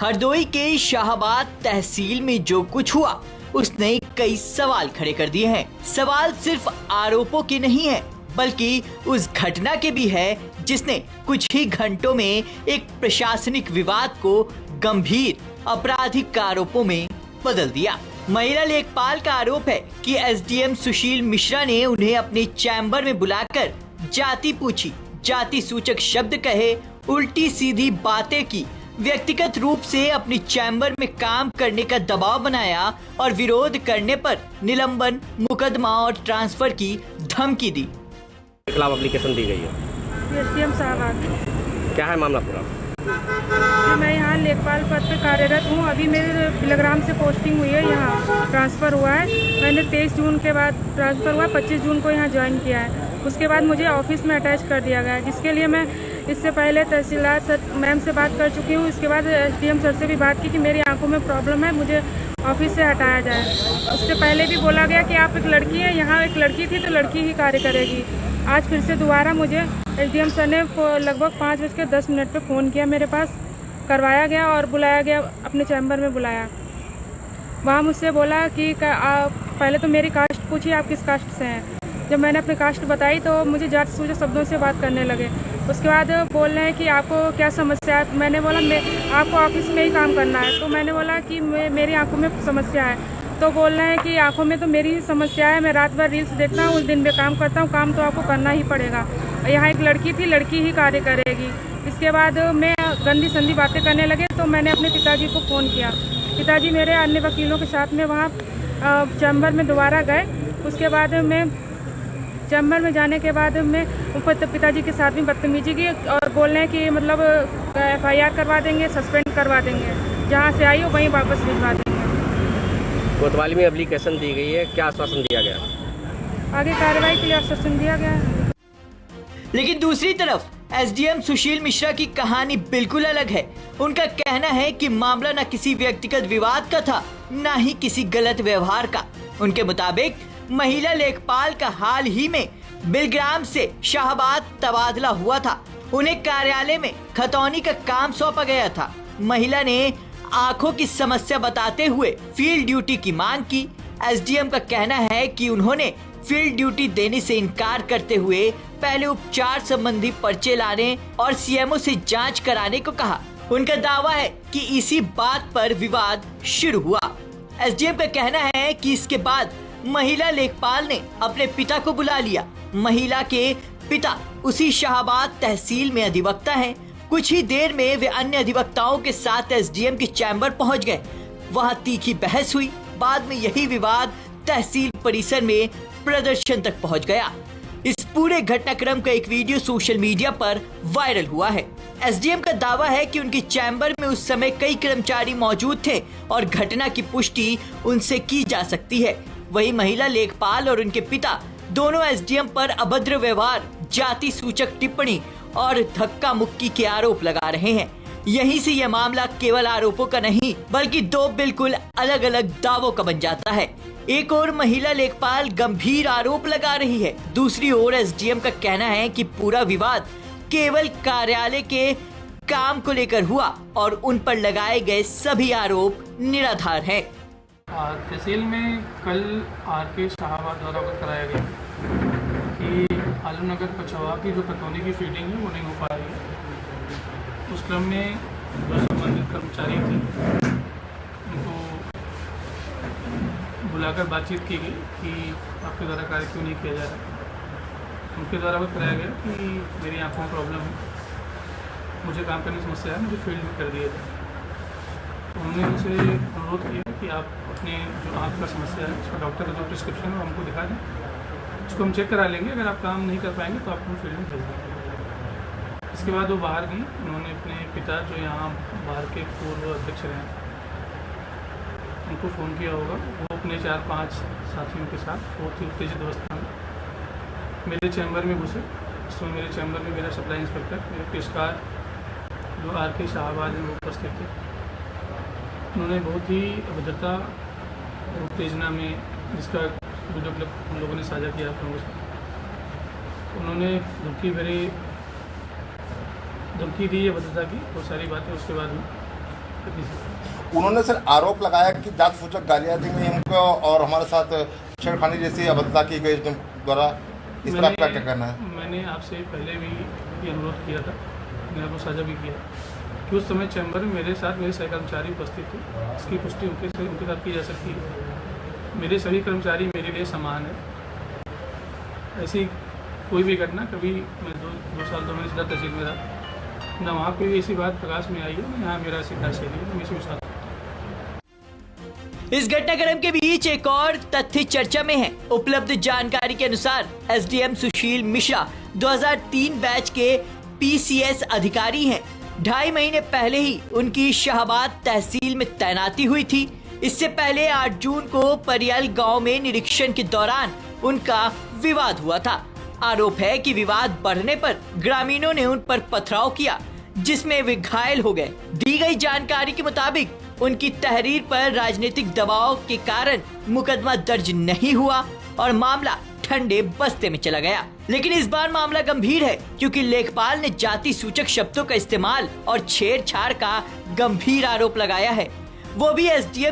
हरदोई के शाहबाद तहसील में जो कुछ हुआ उसने कई सवाल खड़े कर दिए हैं। सवाल सिर्फ आरोपों के नहीं है बल्कि उस घटना के भी है जिसने कुछ ही घंटों में एक प्रशासनिक विवाद को गंभीर आपराधिक आरोपों में बदल दिया। महिला लेखपाल का आरोप है कि एसडीएम सुशील मिश्रा ने उन्हें अपने चैम्बर में बुलाकर जाति पूछी, जाति सूचक शब्द कहे, उल्टी सीधी बातें की, व्यक्तिगत रूप से अपनी चैम्बर में काम करने का दबाव बनाया और विरोध करने पर निलंबन, मुकदमा और ट्रांसफर की धमकी दी। खिलाफ एप्लीकेशन दी गई है। एसडीएम साहब, क्या है मामला पूरा? मैं यहाँ लेखपाल पद पर कार्यरत हूँ। अभी मेरे बिलग्राम से पोस्टिंग हुई है, यहाँ ट्रांसफ़र हुआ है। मैंने 23 जून के बाद ट्रांसफ़र हुआ, 25 जून को यहाँ ज्वाइन किया है। उसके बाद मुझे ऑफिस में अटैच कर दिया गया है, जिसके लिए मैं इससे पहले तहसीलदार सर मैम से बात कर चुकी हूँ। इसके बाद एसडीएम सर से भी बात की कि मेरी आंखों में प्रॉब्लम है, मुझे ऑफिस से हटाया जाए। उससे पहले भी बोला गया कि आप एक लड़की हैं, यहाँ एक लड़की थी तो लड़की ही कार्य करेगी। आज फिर से दोबारा मुझे एसडीएम सर ने लगभग 5:10 पे फ़ोन किया, मेरे पास करवाया गया और बुलाया गया, अपने चैम्बर में बुलाया। वहाँ मुझसे बोला कि पहले तो मेरी कास्ट पूछी, आप किस कास्ट से हैं। जब मैंने अपनी कास्ट बताई तो मुझे जाति सूचक शब्दों से बात करने लगे। उसके बाद बोल रहे हैं कि आपको क्या समस्या है। मैंने बोला आपको ऑफिस में ही काम करना है। तो मैंने बोला कि मेरी आंखों में समस्या है। तो बोल रहे हैं कि आंखों में तो मेरी समस्या है, मैं रात भर रील्स देखता हूँ, उस दिन में काम करता हूँ, काम तो आपको करना ही पड़ेगा। यहाँ एक लड़की थी, लड़की ही कार्य करेगी। इसके बाद मैं गंदी संदी बातें करने लगे तो मैंने अपने पिताजी को फ़ोन किया। पिताजी मेरे अन्य वकीलों के साथ में वहाँ चैम्बर में दोबारा गए। उसके बाद मैं चैम्बर में जाने के बाद मैं पिताजी के साथ में बदतमीजी की और बोल रहे हैं कि मतलब FIR करवा देंगे, सस्पेंड करवा देंगे, जहाँ से आई हो वहीं वापस भिजवा देंगे। कोतवाली में एप्लीकेशन दी गई है, क्या आश्वासन दिया गया? आगे कार्रवाई के लिए आश्वासन दिया गया है। लेकिन दूसरी तरफ एसडीएम सुशील मिश्रा की कहानी बिल्कुल अलग है। उनका कहना है कि मामला न किसी व्यक्तिगत विवाद का था, न ही किसी गलत व्यवहार का। उनके मुताबिक महिला लेखपाल का हाल ही में बिलग्राम से शाहबाद तबादला हुआ था। उन्हें कार्यालय में खतौनी का काम सौंपा गया था। महिला ने आंखों की समस्या बताते हुए फील्ड ड्यूटी की मांग की। एसडीएम का कहना है कि उन्होंने फील्ड ड्यूटी देने से इनकार करते हुए पहले उपचार संबंधी पर्चे लाने और सीएमओ से जांच कराने को कहा। उनका दावा है कि इसी बात पर विवाद शुरू हुआ। एसडीएम का कहना है कि इसके बाद महिला लेखपाल ने अपने पिता को बुला लिया। महिला के पिता उसी शाहबाद तहसील में अधिवक्ता हैं। कुछ ही देर में वे अन्य अधिवक्ताओं के साथ एसडीएम के चैम्बर पहुंच गए। वहां तीखी बहस हुई। बाद में यही विवाद तहसील परिसर में प्रदर्शन तक पहुंच गया। इस पूरे घटनाक्रम का एक वीडियो सोशल मीडिया पर वायरल हुआ है। एसडीएम का दावा है कि उनके चैम्बर में उस समय कई कर्मचारी मौजूद थे और घटना की पुष्टि उनसे की जा सकती है। वही महिला लेखपाल और उनके पिता दोनों एसडीएम पर अभद्र व्यवहार, जाति सूचक टिप्पणी और धक्का मुक्की के आरोप लगा रहे हैं। यहीं से यह मामला केवल आरोपों का नहीं बल्कि दो बिल्कुल अलग अलग दावों का बन जाता है। एक ओर महिला लेखपाल गंभीर आरोप लगा रही है, दूसरी ओर एसडीएम का कहना है कि पूरा विवाद केवल कार्यालय के काम को लेकर हुआ और उन पर लगाए गए सभी आरोप निराधार हैं। तहसील में कल RK शाहबाद द्वारा अवगत कराया गया कि आलमनगर पचौवा की जो खतौनी की फीडिंग है वो नहीं हो पा रही है। उस क्रम में जो संबंधित कर्मचारी थे उनको बुलाकर बातचीत की गई कि आपके द्वारा कार्य क्यों नहीं किया जा रहा। उनके द्वारा अवगत कराया गया कि मेरी आंखों में प्रॉब्लम है, मुझे काम करने की समस्या है, मुझे फील्ड में कर दिया जाए। तो उन्होंने उनसे अनुरोध किया कि आप अपने जो आँख का समस्या है उसका डॉक्टर का जो प्रिस्क्रिप्शन है वो हमको दिखा दें, उसको हम चेक करा लेंगे। अगर आप काम नहीं कर पाएंगे तो आपको फील्ड में भेज देंगे। इसके बाद वो बाहर गई। उन्होंने अपने पिता जो यहाँ बाहर के पूर्व अध्यक्ष रहे उनको फ़ोन किया होगा। वो अपने 4-5 साथियों के साथ बहुत ही उत्तेजित अवस्था में मेरे चैम्बर में घुसे। उसमें मेरे चैम्बर में मेरा सप्लाई इंस्पेक्टर, मेरे पेशकार जो RK शाहबाद हैं वो उपस्थित थे। उन्होंने बहुत ही अभद्रता और उत्तेजना में, जिसका वीडियो क्लिप हम लोगों ने साझा किया आप लोगों से, उन्होंने धमकी दी, अभद्रता की बहुत सारी बातें उसके बाद में। उन्होंने सर आरोप लगाया कि जात सूचक गालियाँ दी गई हमको और हमारे साथ छेड़खानी जैसी अभद्रता की गई द्वारा। इस पर आपका क्या कहना है? मैंने आपसे पहले भी ये अनुरोध किया था, मैंने आपको साझा भी किया कि उस समय चैम्बर में मेरे साथ मेरे सहकर्मचारी उपस्थित थे। इसकी पुष्टि उनके साथ की जा सकती है। मेरे सभी कर्मचारी मेरे लिए समान है। ऐसी कोई भी घटना कभी मैं दो साल 2 महीने से तहसील में रहा, ना वहाँ कोई ऐसी बात प्रकाश में आई है, ना यहाँ मेरा ऐसी तहसील है। मैं इसमें साथ इस घटनाक्रम के बीच एक और तथ्य चर्चा में है। उपलब्ध जानकारी के अनुसार एसडीएम सुशील मिश्रा 2003 बैच के पीसीएस अधिकारी हैं। 2.5 महीने पहले ही उनकी शाहबाद तहसील में तैनाती हुई थी। इससे पहले 8 जून को परियल गांव में निरीक्षण के दौरान उनका विवाद हुआ था। आरोप है कि विवाद बढ़ने पर ग्रामीणों ने उन पर पथराव किया, जिसमें वे घायल हो गए। दी गई जानकारी के मुताबिक उनकी तहरीर पर राजनीतिक दबाव के कारण मुकदमा दर्ज नहीं हुआ और मामला ठंडे बस्ते में चला गया। लेकिन इस बार मामला गंभीर है, क्योंकि लेखपाल ने जाति सूचक शब्दों का इस्तेमाल और छेड़छाड़ का गंभीर आरोप लगाया है, वो भी एसडीएम